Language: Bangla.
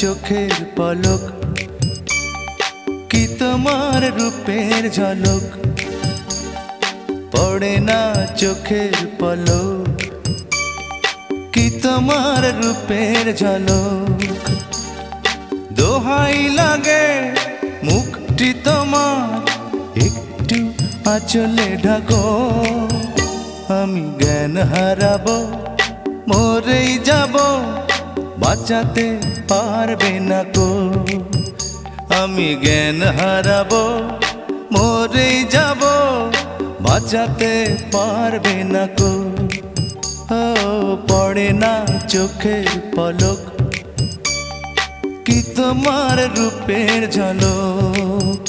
চোখের পলক, কি তোমার রূপের ঝলক, পড়ে না চোখের পলক, কি তোমার রূপের ঝলক। দোহাই লাগে মুখটি তোমার, একটু আঁচলে ঢাকো, আমি জ্ঞান হারাবো, মরেই যাব, বাঁচাতে পারবে না কো। আমি জ্ঞান হারাবো, মরেই যাব, বাঁচাতে পারবে না কো। ও পড়ে না চোখের পলক, কি তোমার রূপের ঝলক।